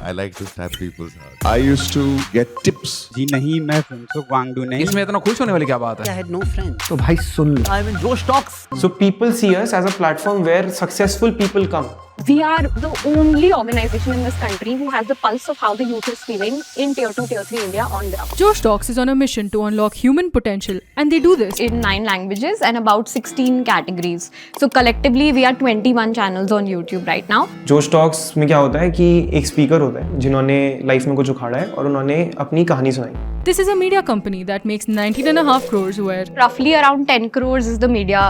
I like to snap people's heart. I used to get tips. जी नहीं, मैं फुनसुक वांगडू नहीं। इसमें इतना खुश होने वाली क्या बात है? I had no friends. तो भाई सुन लो। I'm in Josh Talks. So people see us as a platform where successful people come. We are the only organization in this country who has the pulse of how the youth is feeling in Tier 2, Tier 3 India on ground. Josh Talks is on a mission to unlock human potential, and they do this In 9 languages and about 16 categories. So collectively, we are 21 channels on YouTube right now. जोश talks में क्या होता है कि एक speaker होता है जिन्होंने लाइफ में कुछ उखाड़ा है और उन्होंने अपनी कहानी सुनाई। This is a media company that makes 19.5 crores where Roughly around 10 crores is the media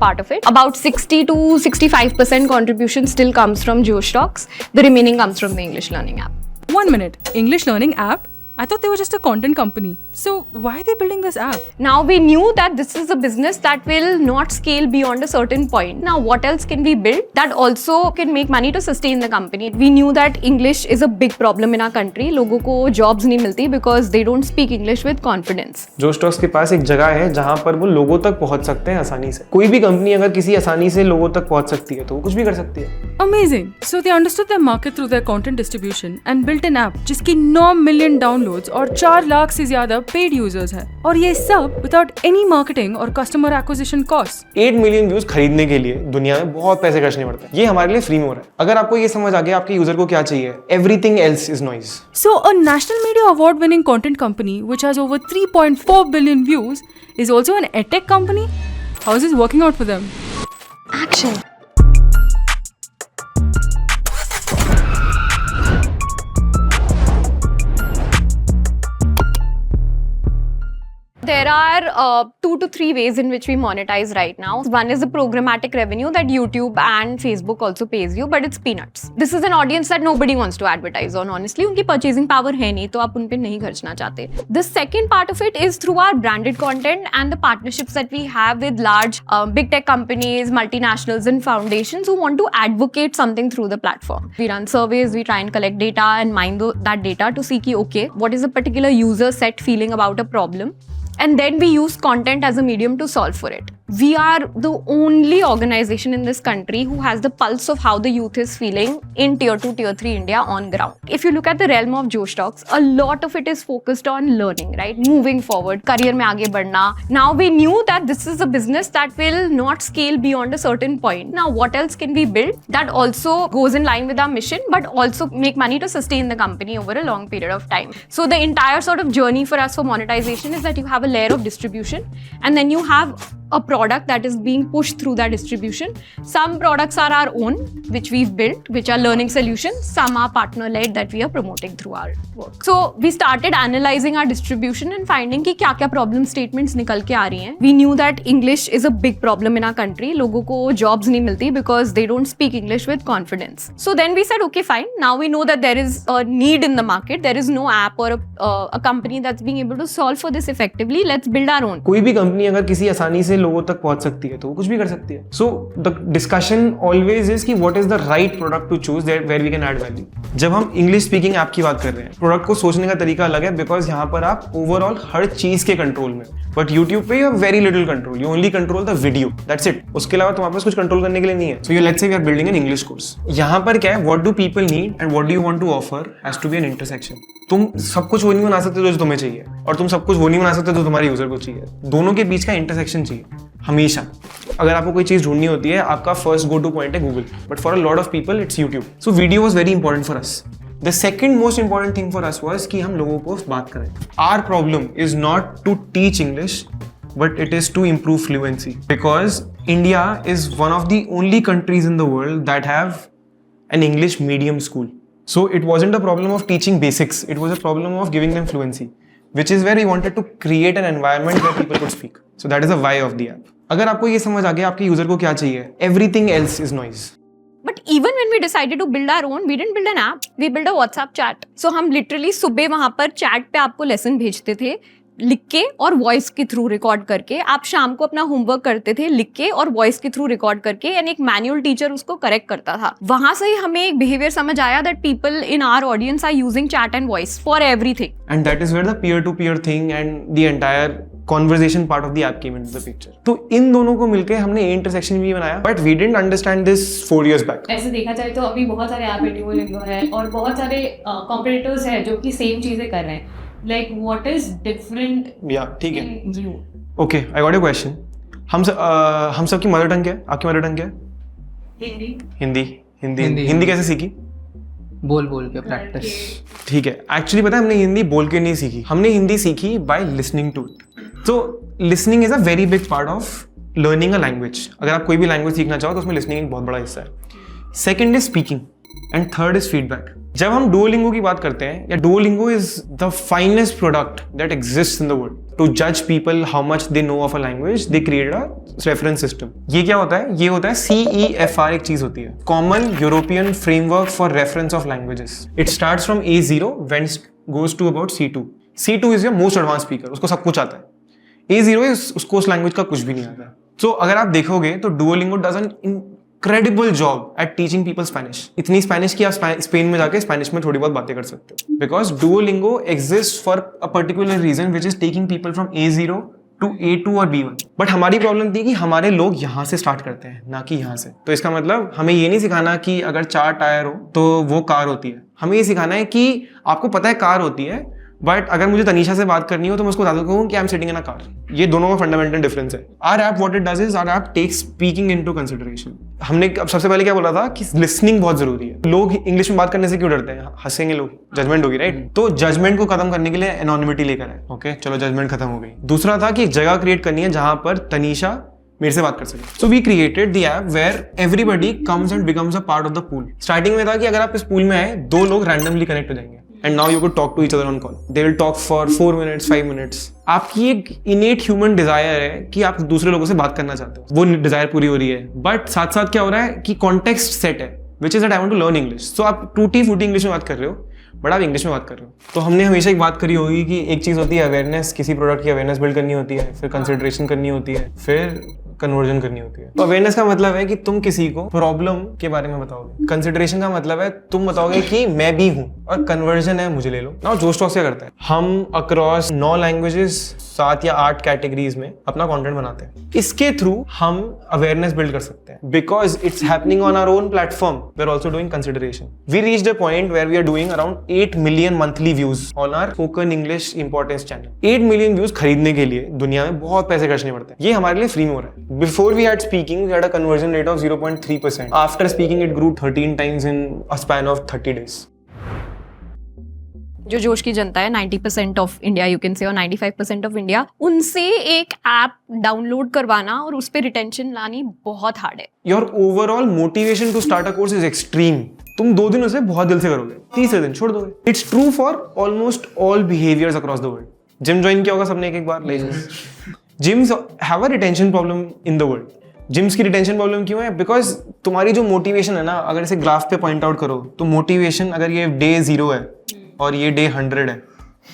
part of it. About 60 to 65% contribution still comes from Josh Talks. The remaining comes from the English learning app. 1 minute English learning app. I thought they were just a content company. So why are they building this app? Now we knew that this is a business that will not scale beyond a certain point. Now what else can we build that also can make money to sustain the company? We knew that English is a big problem in our country. लोगों को jobs नहीं मिलती because they don't speak English with confidence. जोश talks के पास एक जगह है जहाँ पर वो लोगों तक पहुँच सकते हैं आसानी से। कोई भी कंपनी अगर किसी आसानी से लोगों तक पहुँच सकती है तो वो कुछ भी कर सकती है। Amazing. So they understood their market through their content distribution and built an app जिसकी 9 million downloads और 4 लाख से ज्यादा पेड यूजर्स हैं, और ये सब विदाउट एनी मार्केटिंग और customer acquisition cost. 8 million views खरीदने के लिए दुनिया में बहुत पैसे खर्चने पड़ते हैं। ये हमारे लिए फ्री में हो रहा है। अगर आपको ये समझ आ गया आपके यूजर को क्या चाहिए, everything else is noise. So a national media award winning content company which has over 3.4 billion views is also an edtech company. How is this working out for them? Action. There are 2 to 3 ways in which we monetize right now. One is the programmatic revenue that YouTube and Facebook also pays you, but it's peanuts. This is an audience that nobody wants to advertise on, honestly. उनकी purchasing power है नहीं, तो आप उन पे नहीं खर्चना चाहते. The second part of it is through our branded content and the partnerships that we have with large big tech companies, multinationals and foundations who want to advocate something through the platform. We run surveys, we try and collect data and mine that data to see ki, okay, what is a particular user set feeling about a problem. And then we use content as a medium to solve for it. We are the only organization in this country who has the pulse of how the youth is feeling in Tier 2, Tier 3 India on ground. If you look at the realm of Josh Talks, a lot of it is focused on learning, right? Moving forward, career में आगे बढ़ना. Now we knew that this is a business that will not scale beyond a certain point. Now what else can we build that also goes in line with our mission, but also make money to sustain the company over a long period of time? So the entire sort of journey for us for monetization is that you have a layer of distribution, and then you have a product that is being pushed through that distribution. Some products are our own, which we've built, which are learning solutions. Some are partner-led that we are promoting through our work. So we started analyzing our distribution and finding कि क्या-क्या problem statements निकल के आ रही हैं. We knew that English is a big problem in our country. लोगों को jobs नहीं मिलती because they don't speak English with confidence. So then we said, okay, fine. Now we know that there is a need in the market. There is no app or a company that's being able to solve for this effectively. Let's build our own. कोई भी company अगर किसी आसानी से लोगों तक पहुंच सकती है तो वो कुछ भी कर सकती है। So the discussion always is कि what is the right product to choose that where we can add value. जब हम इंग्लिश स्पीकिंग ऐप की बात कर रहे हैं, प्रोडक्ट को सोचने का तरीका अलग है बिकॉज यहाँ पर आप ओवरऑल हर चीज के कंट्रोल में, बट यूट्यूब पे you have very little control, you only control the video, that's it. उसके अलावा तुम्हारे पास कुछ कंट्रोल करने के लिए नहीं है। So you let's say we are building an English course. यहाँ पर क्या है, what do people need and what do you want to offer has to be an intersection. तुम सब कुछ वो नहीं बना सकते जो तुम्हें चाहिए, और तुम सब कुछ वो नहीं बना सकते जो तुम्हारे यूजर को चाहिए। दोनों के बीच का इंटरसेक्शन चाहिए हमेशा। अगर आपको कोई चीज ढूंढनी होती है, आपका फर्स्ट गो टू पॉइंट है Google, but for a lot of people it's YouTube. So video was very important for us. The second most important thing for us was कि हम लोगों को बात करें। Our problem is not to teach English, but it is to improve fluency, because India is one of the only countries in the world that have an English medium school. So it wasn't a problem of teaching basics, it was a problem of giving them fluency, which is where we wanted to create an environment where people could speak. So that is the why of the app. अगर आपको ये समझ आ गया आपके user को क्या चाहिए, everything else is noise. But even when we decided to build our own, we didn't build an app. We built a WhatsApp chat. So हम literally सुबह वहाँ पर chat पे आपको lesson भेजते थे लिख के और वॉइस के थ्रू रिकॉर्ड करके। आप शाम को अपना होमवर्क करते थे लिख के और वॉइस के थ्रू रिकॉर्ड करके, एंड एक मैनुअल टीचर उसको करेक्ट करता था। वहां से ही हमें एक बिहेवियर समझ आया that people in our audience are using chat and voice for everything. And that is where the peer-to-peer thing and the entire conversation part of the app came into the picture. तो इन दोनों को मिलकर हमने ए intersection भी बनाया, but we didn't understand this 4 years back. ऐसे देखा जाए तो अभी बहुत सारे ऐप डुओलिंगो है और बहुत सारे कॉम्पिटिटर्स है जो कि सेम चीजें कर रहे हैं। Like what is different? या ठीक है, okay, I got your question. हम सब की मदर टंग क्या है? आपकी मदर टंग क्या है? हिंदी। हिंदी। हिंदी हिंदी कैसे सीखी? बोल बोल के प्रैक्टिस। ठीक है, एक्चुअली पता है हमने हिंदी बोल के नहीं सीखी, हमने हिंदी सीखी by listening to it. So listening is a very big part of learning a language. अगर आप कोई भी लैंग्वेज सीखना चाहो तो उसमें लिसनिंग एक बहुत बड़ा हिस्सा है। Second is speaking and third is feedback. जब हम डुओलिंगो की बात करते हैं, या Duolingo is the finest product that exists in the world to जज people how much they know of a language. They create a reference system. ये क्या होता है? ये होता है CEFR, एक चीज होती है, common European framework for reference of languages. It starts from A0 when goes to about C2। C2 is your most advance speaker, उसको सब कुछ आता है। A0 इज उसको उस लैंग्वेज का कुछ भी नहीं आता। सो अगर आप देखोगे तो Duolingo does an incredible job eight teaching people Spanish. इतनी स्पेनिश की आप स्पेन में जाके स्पेनिश में थोड़ी बहुत बातें कर सकते हो, because Duolingo exist for a particular reason which is taking people from A0 to A2 और B1। बट हमारी प्रॉब्लम थी कि हमारे लोग यहाँ से स्टार्ट करते हैं, ना कि यहाँ से। तो इसका मतलब हमें ये नहीं सिखाना कि अगर 4 टायर हो तो वो कार होती है। हमें ये सिखाना है कि आपको पता है कार होती है, बट अगर मुझे तनीषा से बात करनी हो तो मैं उसको बता दूँ कि I am sitting in a car. ये दोनों में फंडामेंटल डिफरेंस है। Our app what it does is our app takes speaking into consideration. हमने अब सबसे पहले क्या बोला था कि लिसनिंग बहुत जरूरी है। लोग इंग्लिश में बात करने से क्यों डरते हैं? हंसेंगे लोग, जजमेंट होगी, राइट? तो जजमेंट को खत्म करने के लिए एनोनिमिटी लेकर आए। ओके, चलो जजमेंट खत्म हो गई। दूसरा था कि जगह क्रिएट करनी है जहां पर तनीषा मेरे से बात कर सके। So we created the app where everybody comes and becomes a part of the pool. Starting में था कि अगर आप इस पूल में आए, 2 लोग रैंडमली कनेक्ट हो जाएंगे and now you could talk to each other on call. They will talk for 4 minutes, 5 minutes. आपकी एक innate human desire है कि आप दूसरे लोगों से बात करना चाहते हो, वो desire पूरी हो रही है। बट साथ साथ क्या हो रहा है कि context set है, which is that I want to learn English. So आप टूटी फूटी इंग्लिश में बात कर रहे हो, बट आप इंग्लिश में बात कर रहे हो। तो हमने हमेशा एक बात करी होगी कि एक चीज़ होती है अवेयरनेस, किसी प्रोडक्ट की अवेयरनेस बिल्ड करनी होती है, फिर कंसिडरेशन करनी होती है, फिर कन्वर्जन करनी होती है। तो अवेयरनेस का मतलब है कि तुम किसी को प्रॉब्लम के बारे में बताओगे। कंसिडरेशन का मतलब है तुम बताओगे कि मैं भी हूँ, और कन्वर्जन है मुझे ले लो। नाउ जोश टॉक्स क्या करता है? हम अक्रॉस 9 लैंग्वेजेस 7 या 8 कैटेगरीज में अपना कंटेंट बनाते हैं। इसके थ्रू हम अवेयरनेस बिल्ड कर सकते हैं, because it's happening on our own platform. We are also doing consideration. We reached a point where we are doing around 8 million monthly views on our spoken English importance channel. 8 million views खरीदने के लिए दुनिया में बहुत पैसे खर्चने पड़ते हैं। ये हमारे लिए फ्री में हो रहा है। Before we had speaking, we had a conversion rate of 0.3%. After speaking it grew 13 times in a span of 30 days. जो जोश की जनता है, 90% of India you can say, और 95% ऑफ इंडिया, उनसे एक ऐप डाउनलोड करवाना और उस पर रिटेंशन लानी बहुत हार्ड है। Your overall motivation to start a course is extreme. तुम 2 दिन उसे बहुत दिल से करोगे, तीसरे दिन छोड़ दोगे। It's true for almost all behaviors across the world. Gym join किया होगा सबने एक बार, gyms have a retention problem in the world. Gyms की रिटेंशन प्रॉब्लम क्यों है? बिकॉज तुम्हारी जो मोटिवेशन है ना, अगर इसे ग्राफ पे पॉइंट आउट करो तो मोटिवेशन, अगर ये डे 0 है और ये डे 100 है,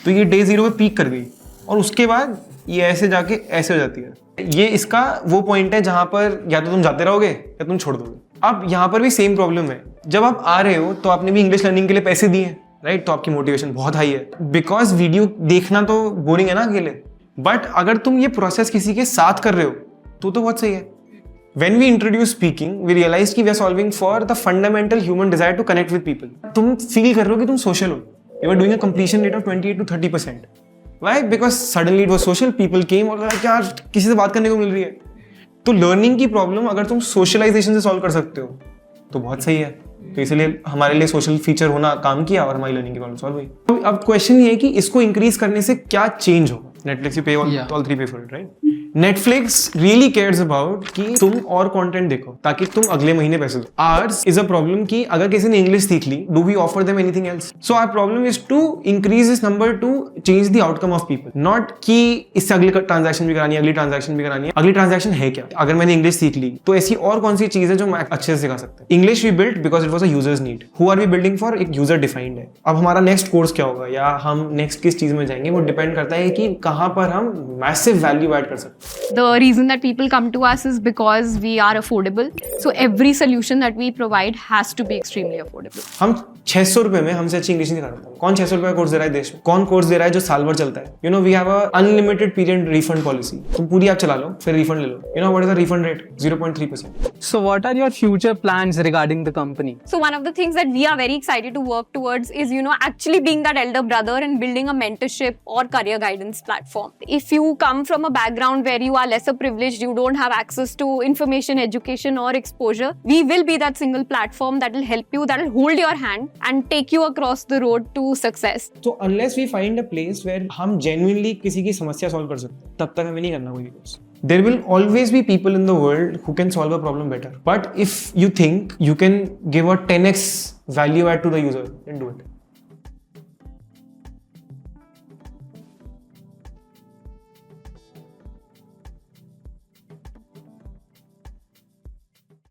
तो ये डे 0 पे पीक कर गई और उसके बाद ये ऐसे जाके ऐसे हो जाती है। ये इसका वो पॉइंट है जहां पर या तो तुम जाते रहोगे या तुम छोड़ दोगे। अब यहाँ पर भी सेम प्रॉब्लम है। जब आप आ रहे हो तो आपने भी इंग्लिश लर्निंग के लिए पैसे दिए, राइट? तो आपकी मोटिवेशन बहुत हाई है, बिकॉज वीडियो देखना तो बोरिंग है ना अकेले। बट अगर तुम ये प्रोसेस किसी के साथ कर रहे हो तो बहुत सही है। When we introduce speaking, we realized कि we are solving for the fundamental human desire to connect with people. तुम फील कर रहे हो कि तुम सोशल हो। You are doing a completion rate of 28 to 30%. Why? Because suddenly it was social. People came और यार किसी से बात करने को मिल रही है। तो लर्निंग की प्रॉब्लम अगर तुम सोशलाइजेशन से सॉल्व कर सकते हो तो बहुत सही है। तो इसलिए हमारे लिए सोशल फीचर होना काम किया और हमारी लर्निंग की प्रॉब्लम सॉल्व हुई। तो अब क्वेश्चन ये है कि इसको इंक्रीज करने से क्या चेंज होगा? Netflix you pay all 3 pay for it, right? Netflix really cares about कि तुम और कंटेंट देखो ताकि तुम अगले महीने पैसे दो। Ours is a problem कि अगर किसी ने इंग्लिश सीख ली, do we offer them anything else? So our problem is to increase this number to change the outcome of people. Not कि इससे अगली ट्रांजैक्शन भी करानी है, अगली ट्रांजैक्शन भी करानी है। अगली ट्रांजैक्शन है क्या? अगर मैंने इंग्लिश सीख ली तो ऐसी और कौन सी चीज है जो मैं अच्छे से सिखा सकता हूँ? English we built because it was a user's need. Who are we building for? एक यूजर डिफाइंड है। अब हमारा नेक्स्ट कोर्स क्या होगा या हम नेक्स्ट किस चीज में जाएंगे, वो डिपेंड करता है कि कहाँ कहाँ पर हम मैसिव वैल्यू ऐड कर सकते हैं। The reason that people come to us is because we are affordable. So every solution that we provide has to be extremely affordable. हम 600 रुपए में हमसे अच्छी इंग्लिश नहीं कर सकता। कौन 600 रुपए का कोर्स दे रहा है देश में? कौन कोर्स दे रहा है जो साल भर चलता है? You know, we have a unlimited period refund policy. तुम पूरी ऐप चला लो, फिर रिफंड ले लो। You know what is the refund rate? 0.3%. So what are your future plans regarding the company? So one of the things that we are very excited to work towards is, actually being that elder brother and building a mentorship or career guidance platform. If you come from a background where you are lesser privileged, you don't have access to information, education or exposure, we will be that single platform that will help you, that will hold your hand and take you across the road to success. So unless we find a place where हम genuinely किसी की समस्या solve कर सकते हैं, तब तक हमें नहीं करना कोई भी course. There will always be people in the world who can solve a problem better. But if you think you can give a 10x value add to the user, then do it.